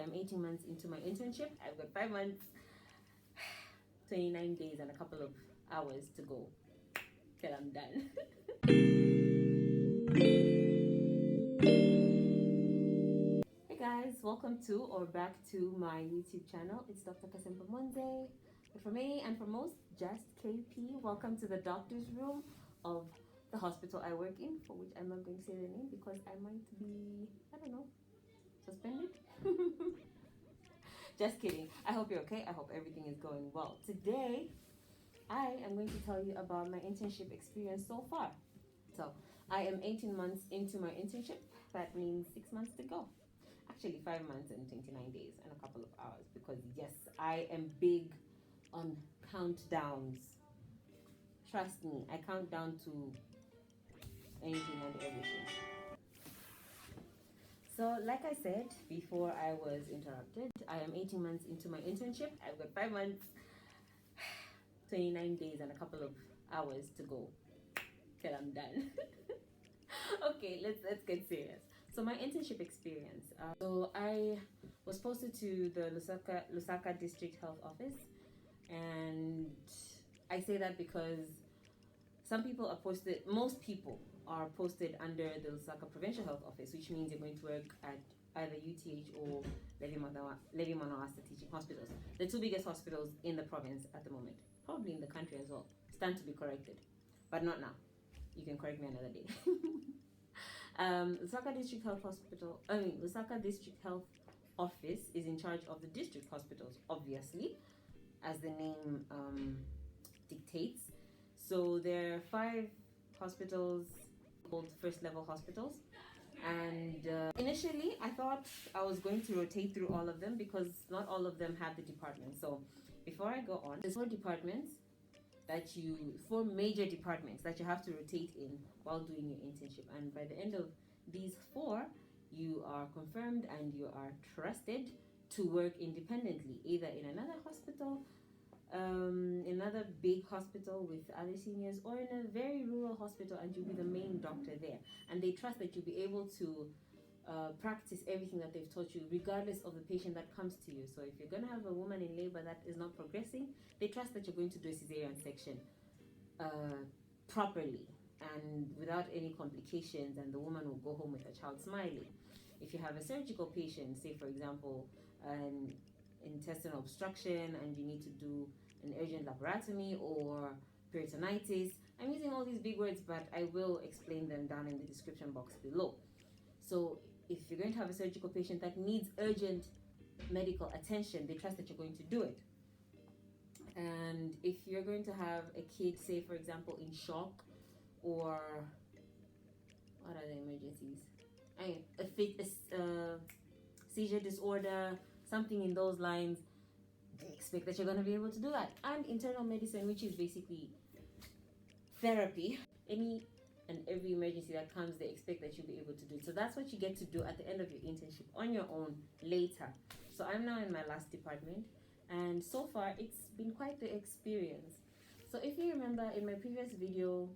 am 18 months into my internship. I've got 5 months, 29 days, and a couple of hours to go till I'm done. Hey guys, welcome to or back to my YouTube channel. It's Dr. Monze, but for me and for most, just KP. Welcome to the doctor's room of the hospital I work in, for which I'm not going to say the name because I might be, I don't know, suspended. Just kidding. I hope you're okay. I hope everything is going well. Today, I am going to tell you about my internship experience so far. So, I am 18 months into my internship. That means 6 months to go. Actually, 5 months and 29 days and a couple of hours because, yes, I am big on countdowns. Trust me, I count down to anything and everything. So, like I said before I was interrupted, I am 18 months into my internship. I've got 5 months, 29 days, and a couple of hours to go till I'm done. Okay, let's get serious. So, my internship experience. So, I was posted to the Lusaka District Health Office, and I say that because some people are posted, most people are posted under the Lusaka Provincial Health Office, which means you're going to work at either UTH or Levi Manawasa teaching hospitals, the two biggest hospitals in the province at the moment, probably in the country as well. Stand to be corrected, but not now. You can correct me another day. Lusaka District Health Office is in charge of the district hospitals, obviously, as the name dictates. So there are 5 hospitals called first level hospitals, and initially I thought I was going to rotate through all of them because not all of them have the departments. So before I go on, there's 4 major departments that you have to rotate in while doing your internship, and by the end of these 4 you are confirmed and you are trusted to work independently, either in another hospital, another big hospital with other seniors, or in a very rural hospital, and you'll be the main doctor there, and they trust that you'll be able to practice everything that they've taught you regardless of the patient that comes to you. So if you're going to have a woman in labor that is not progressing, they trust that you're going to do a cesarean section properly and without any complications, and the woman will go home with her child smiling. If you have a surgical patient, say for example an intestinal obstruction and you need to do an urgent laparotomy or peritonitis, I'm using all these big words, but I will explain them down in the description box below. So if you're going to have a surgical patient that needs urgent medical attention, they trust that you're going to do it. And if you're going to have a kid, say for example in shock, or what are the emergencies? A seizure disorder, something in those lines, they expect that you're going to be able to do that. And internal medicine, which is basically therapy, any and every emergency that comes, they expect that you'll be able to do it. So that's what you get to do at the end of your internship on your own later. So I'm now in my last department, and so far it's been quite the experience. So if you remember in my previous video,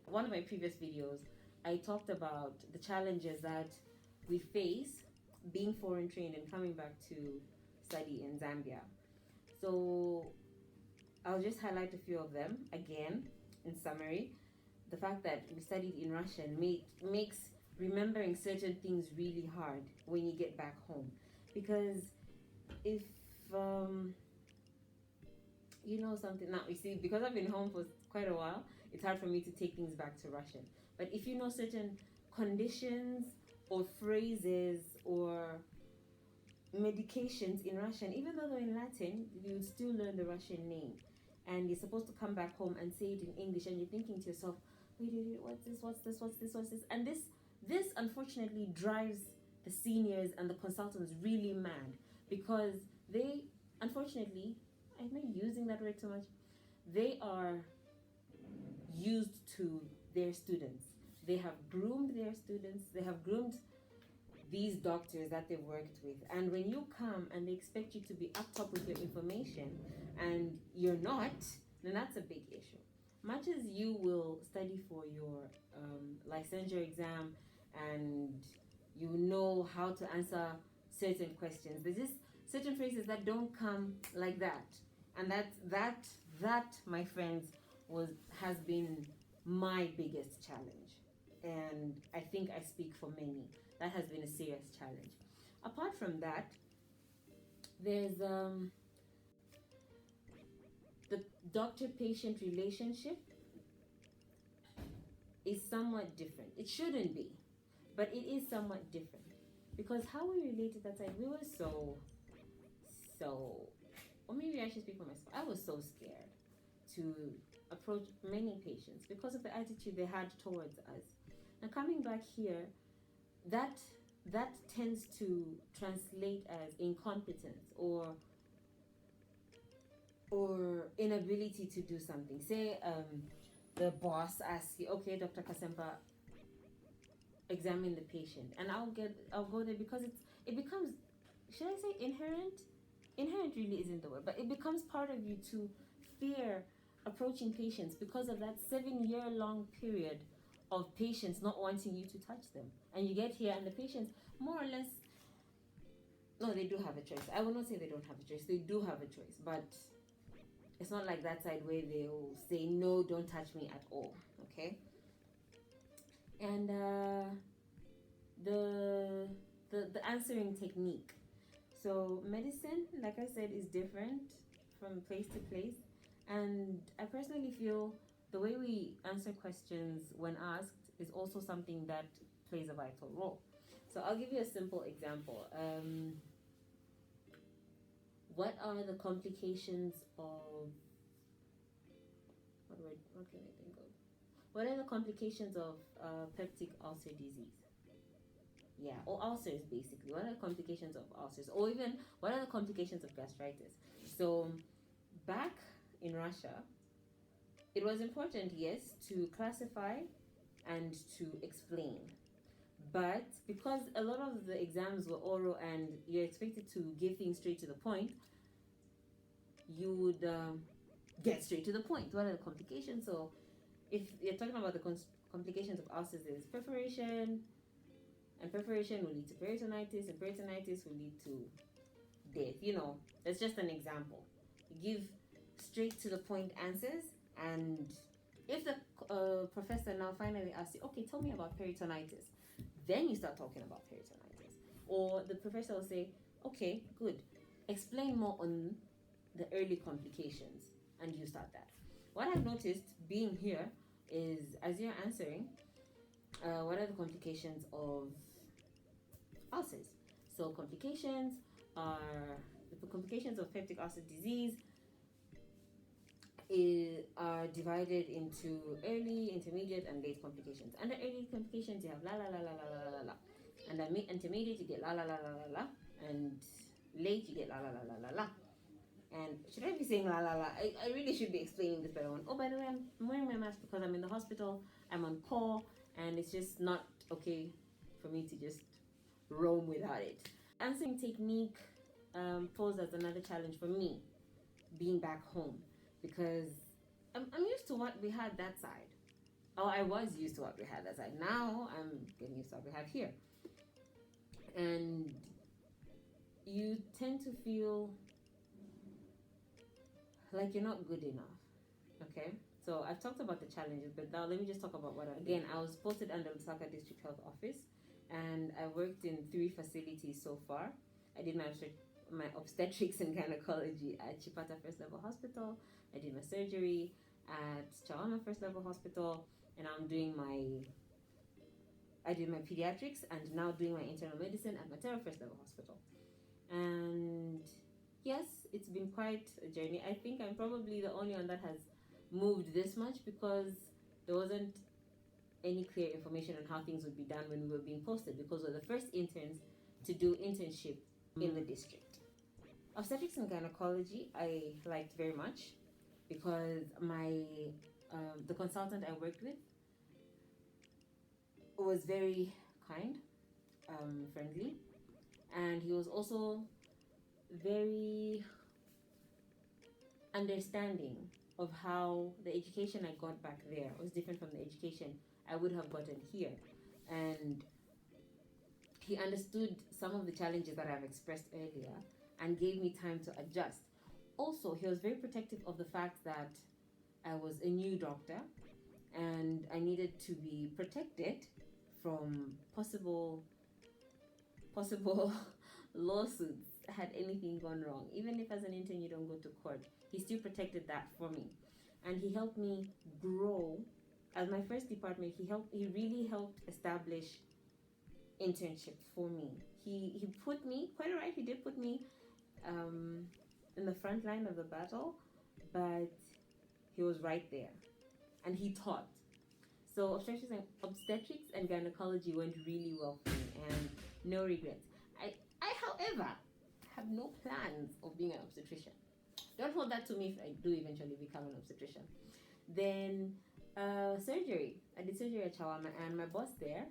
one of my previous videos, I talked about the challenges that we face being foreign trained and coming back to study in Zambia. So I'll just highlight a few of them again in summary. The fact that we studied in Russian makes remembering certain things really hard when you get back home, because if you know something now, you see, because I've been home for quite a while, it's hard for me to take things back to Russian. But if you know certain conditions or phrases or medications in Russian, even though they're in Latin, you would still learn the Russian name. And you're supposed to come back home and say it in English, and you're thinking to yourself, wait, what's this? And this unfortunately drives the seniors and the consultants really mad, because they, unfortunately, am I using that word too much? They are used to their students. They have groomed their students. They have groomed these doctors that they've worked with. And when you come and they expect you to be up top with your information and you're not, then that's a big issue. Much as you will study for your licensure exam and you know how to answer certain questions. There's just certain phrases that don't come like that. And that, my friends, has been my biggest challenge. And I think I speak for many. That has been a serious challenge. Apart from that, there's the doctor-patient relationship is somewhat different. It shouldn't be, but it is somewhat different. Because how we related that time, we were so, or maybe I should speak for myself. I was so scared to approach many patients because of the attitude they had towards us. And coming back here, that tends to translate as incompetence or inability to do something. Say the boss asks you, okay, Dr. Kasempa, examine the patient, and I'll go there because it becomes, should I say inherent? Inherent really isn't the word, but it becomes part of you to fear approaching patients because of that 7-year-long period of patients not wanting you to touch them. And you get here and the patients more or less, no, they do have a choice. I will not say they don't have a choice. They do have a choice, but it's not like that side where they'll say, no, don't touch me at all, okay? And the answering technique. So medicine, like I said, is different from place to place. And I personally feel the way we answer questions when asked is also something that plays a vital role. So I'll give you a simple example. What are the complications of, what can I think of? What are the complications of peptic ulcer disease? Yeah, or ulcers basically. What are the complications of ulcers? Or even, what are the complications of gastritis? So, back in Russia, it was important, yes, to classify and to explain. But because a lot of the exams were oral and you're expected to give things straight to the point, you would get straight to the point. What are the complications? So, if you're talking about the complications of ulcers, there's perforation, and perforation will lead to peritonitis, and peritonitis will lead to death. You know, that's just an example. You give straight to the point answers, and if the professor now finally asks you, okay, tell me about peritonitis, then you start talking about peritonitis. Or the professor will say, okay, good, explain more on the early complications, and you start that. What I've noticed being here is, as you're answering, what are the complications of ulcers? So complications are, the complications of peptic ulcer disease are divided into early, intermediate, and late complications. Under early complications, you have la la la la la la la la. Under intermediate, you get la la la la la la, and late, you get la la la la la la. And should I be saying la la la? I really should be explaining this better. Oh, by the way, I'm wearing my mask because I'm in the hospital, I'm on call, and it's just not okay for me to just roam without it. Answering technique posed as another challenge for me, being back home, because I'm used to what we had that side. Oh, I was used to what we had that side. Now I'm getting used to what we have here. And you tend to feel like you're not good enough, okay? So I've talked about the challenges, but now let me just talk about what I was posted under Lusaka District Health Office, and I worked in 3 facilities so far. I did my obstetrics and gynecology at Chipata First Level Hospital. I did my surgery at Chawama First Level Hospital, and I did my pediatrics and now doing my internal medicine at Matera First Level Hospital. And yes, it's been quite a journey. I think I'm probably the only one that has moved this much because there wasn't any clear information on how things would be done when we were being posted, because we were the first interns to do internship in the district. Obstetrics and gynecology I liked very much because the consultant I worked with was very kind, friendly, and he was also very understanding of how the education I got back there was different from the education I would have gotten here. And he understood some of the challenges that I've expressed earlier and gave me time to adjust. Also, he was very protective of the fact that I was a new doctor and I needed to be protected from possible lawsuits had anything gone wrong. Even if as an intern you don't go to court, he still protected that for me. And he helped me grow. As my first department, he really helped establish internships for me. He put me, quite alright, he did put me in the front line of the battle, but he was right there. And he taught. So obstetrics and gynecology went really well for me and no regrets. I however, have no plans of being an obstetrician. Don't hold that to me if I do eventually become an obstetrician. Then surgery. I did surgery at Chawama, and my boss there,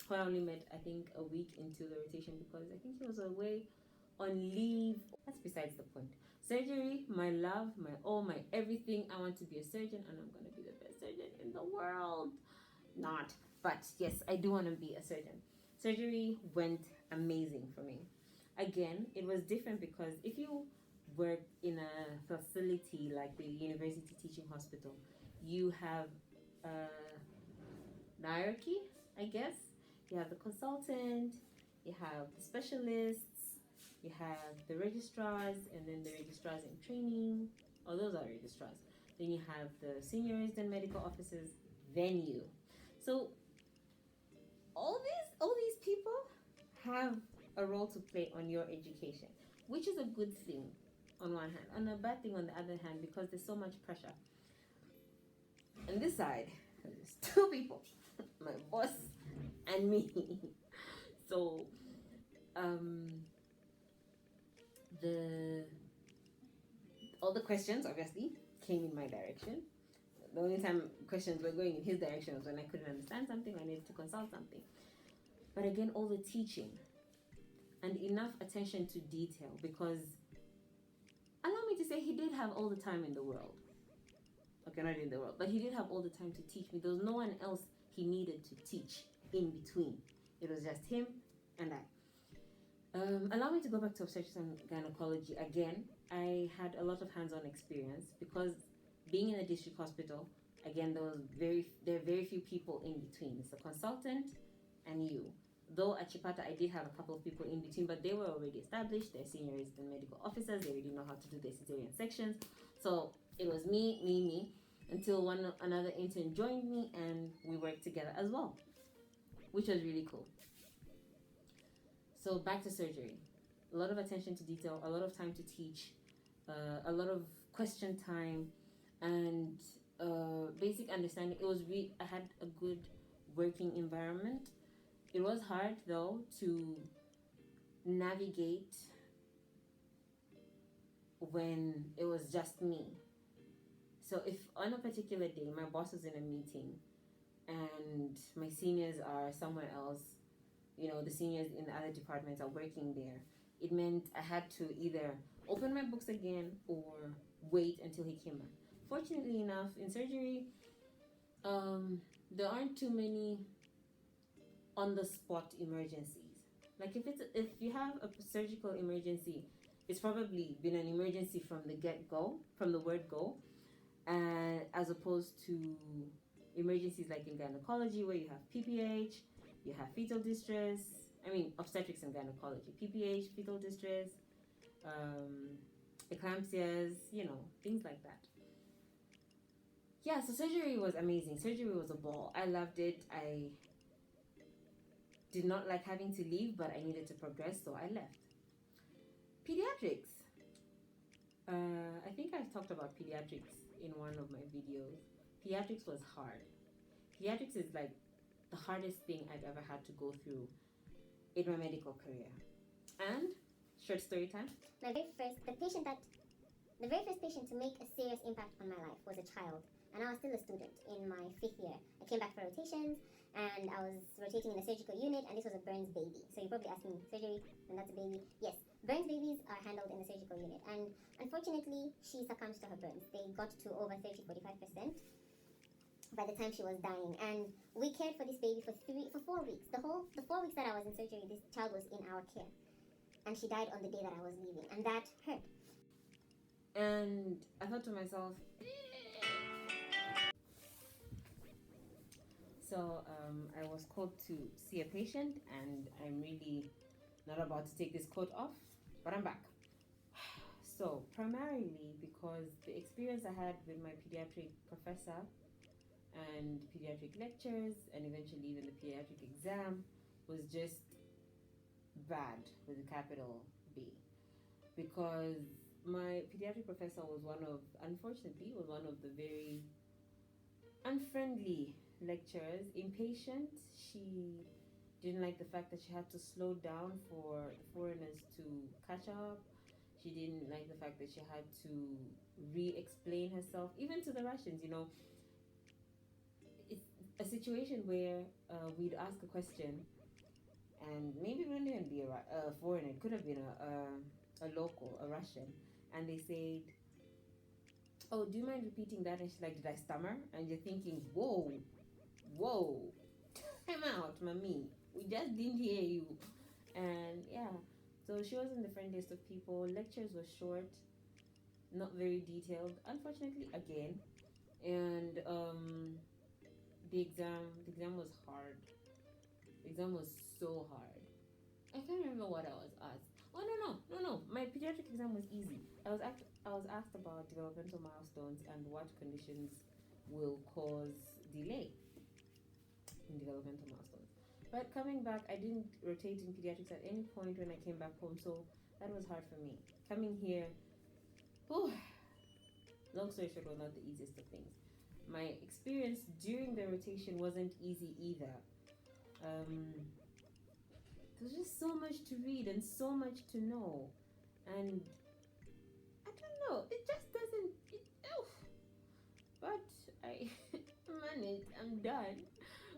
who I only met I think a week into the rotation because I think he was away on leave. That's besides the point. Surgery, my love, my all, my everything. I want to be a surgeon and I'm going to be the best surgeon in the world. Not, but yes, I do want to be a surgeon. Surgery went amazing for me. Again, it was different because if you work in a facility like the university teaching hospital, you have a hierarchy, I guess. You have the consultant, you have the specialists, you have the registrars, and then the registrars in training. Oh, those are registrars. Then you have the seniors, then medical officers, then you. So all these people have a role to play on your education, which is a good thing on one hand, and a bad thing on the other hand because there's so much pressure. On this side, there's two people, my boss and me. So all the questions obviously came in my direction. The only time questions were going in his direction was when I couldn't understand something, I needed to consult something. But again, all the teaching and enough attention to detail, because allow me to say he did have all the time in the world. Okay, not in the world, but he did have all the time to teach me. There was no one else he needed to teach in between. It was just him and I. Allow me to go back to obstetrics and gynecology again. I had a lot of hands-on experience because being in a district hospital, again, there are very few people in between. It's a consultant and you. Though at Chipata, I did have a couple of people in between, but they were already established. They're seniors and medical officers. They already know how to do their cesarean sections. So it was me, until another intern joined me and we worked together as well, which was really cool. So back to surgery. A lot of attention to detail, a lot of time to teach, a lot of question time, and basic understanding. I had a good working environment. It was hard though to navigate when it was just me. So if on a particular day my boss was in a meeting and my seniors are somewhere else, the seniors in the other departments are working there, it meant I had to either open my books again or wait until he came back. Fortunately enough, in surgery, there aren't too many on-the-spot emergencies. Like if you have a surgical emergency, it's probably been an emergency from the get-go, from the word go, as opposed to emergencies like in gynecology where you have PPH, you have fetal distress. Obstetrics and gynecology, PPH, fetal distress, eclampsias, things like that. Yeah, so surgery was amazing. Surgery was a ball. I loved it. I did not like having to leave, but I needed to progress, so I left. Pediatrics. I think I've talked about pediatrics in one of my videos. Pediatrics was hard. Pediatrics is like the hardest thing I've ever had to go through in my medical career. And short story time. The very first patient to make a serious impact on my life was a child, and I was still a student in my 5th year. I came back for rotations, and I was rotating in a surgical unit, and this was a burns baby. So you probably ask me, surgery, and that's a baby? Yes, burns babies are handled in the surgical unit, and unfortunately, she succumbed to her burns. They got to over 30-45%. by the time she was dying. And we cared for this baby for 4 weeks. The 4 weeks that I was in surgery, this child was in our care. And she died on the day that I was leaving. And that hurt. And I thought to myself, so I was called to see a patient, and I'm really not about to take this coat off, but I'm back. So primarily because the experience I had with my pediatric professor and pediatric lectures and eventually even the pediatric exam was just bad with a capital B, because my pediatric professor unfortunately was one of the very unfriendly lecturers, impatient. She didn't like the fact that she had to slow down for foreigners to catch up. She didn't like the fact that she had to re-explain herself, even to the Russians. It's a situation where we'd ask a question, and maybe it wouldn't even be a foreigner. It could have been a local, a Russian, and they said, "Oh, do you mind repeating that?" And she's like, "Did I stammer?" And you're thinking, "Whoa, time out, mommy. We just didn't hear you." And yeah, so she wasn't the friendliest of people. Lectures were short, not very detailed, unfortunately, again. And the exam was hard. The exam was so hard. I can't remember what I was asked. Oh no. My pediatric exam was easy. I was asked about developmental milestones and what conditions will cause delay in developmental milestones. But coming back, I didn't rotate in pediatrics at any point when I came back home, so that was hard for me. Coming here, long story short, was not the easiest of things. My experience during the rotation wasn't easy either. There's just so much to read and so much to know, and I don't know, it just doesn't. But I managed. I'm done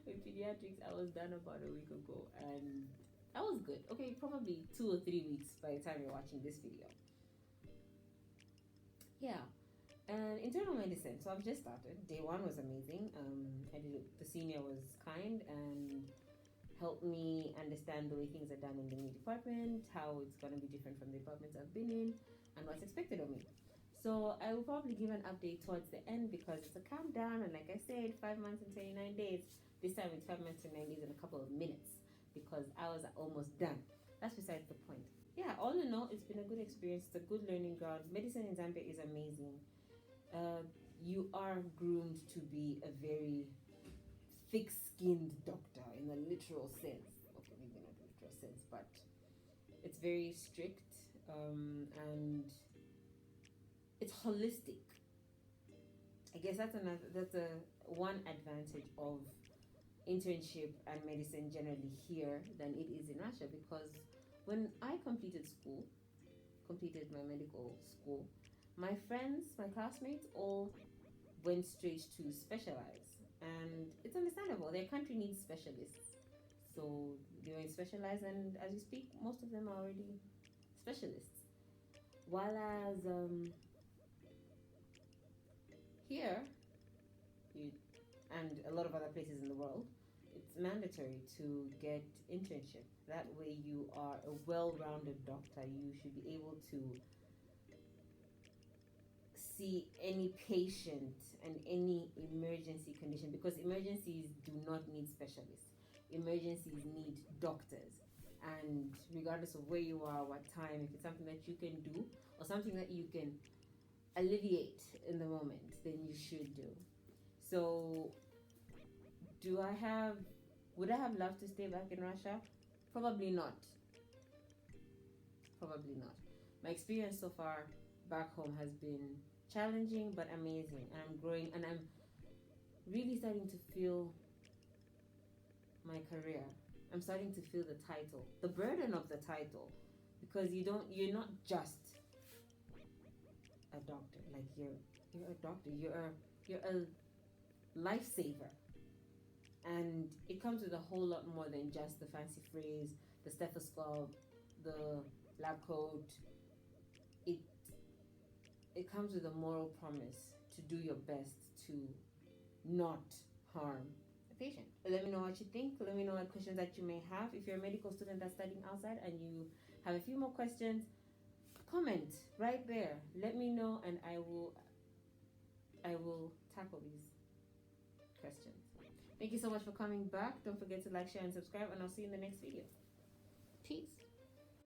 with pediatrics. I was done about a week ago, and that was good. Okay, probably 2 or 3 weeks by the time you're watching this video. Yeah. And internal medicine. So I've just started. Day 1 was amazing. The senior was kind and helped me understand the way things are done in the new department, how it's going to be different from the departments I've been in, and what's expected of me. So I will probably give an update towards the end because it's a countdown, and like I said, 5 months and 29 days. This time it's 5 months and 29 days and a couple of minutes because I was almost done. That's besides the point. Yeah, all in all, it's been a good experience. It's a good learning ground. Medicine in Zambia is amazing. You are groomed to be a very thick-skinned doctor in a literal sense. Okay, maybe not literal sense, but it's very strict, and it's holistic. I guess that's one advantage of internship and medicine generally here than it is in Russia, because when I completed my medical school, my friends, my classmates all went straight to specialize. And it's understandable. Their country needs specialists. So they went specialize, and as you speak, most of them are already specialists. While as here, and a lot of other places in the world, it's mandatory to get internship. That way you are a well-rounded doctor. You should be able to see any patient and any emergency condition, because emergencies do not need specialists. Emergencies need doctors, and regardless of where you are, what time, if it's something that you can do or something that you can alleviate in the moment, then you should do. So would I have loved to stay back in Russia? Probably not. My experience so far back home has been challenging but amazing, and I'm growing, and I'm really starting to feel my career. I'm starting to feel the title, the burden of the title, because you're not just a doctor. Like you're a doctor. You're a lifesaver, and it comes with a whole lot more than just the fancy phrase, the stethoscope, the lab coat. It comes with a moral promise to do your best to not harm the patient. Let me know what you think. Let me know what questions that you may have. If you're a medical student that's studying outside and you have a few more questions, comment right there. Let me know, and I will tackle these questions. Thank you so much for coming back. Don't forget to like, share, and subscribe, and I'll see you in the next video. Peace.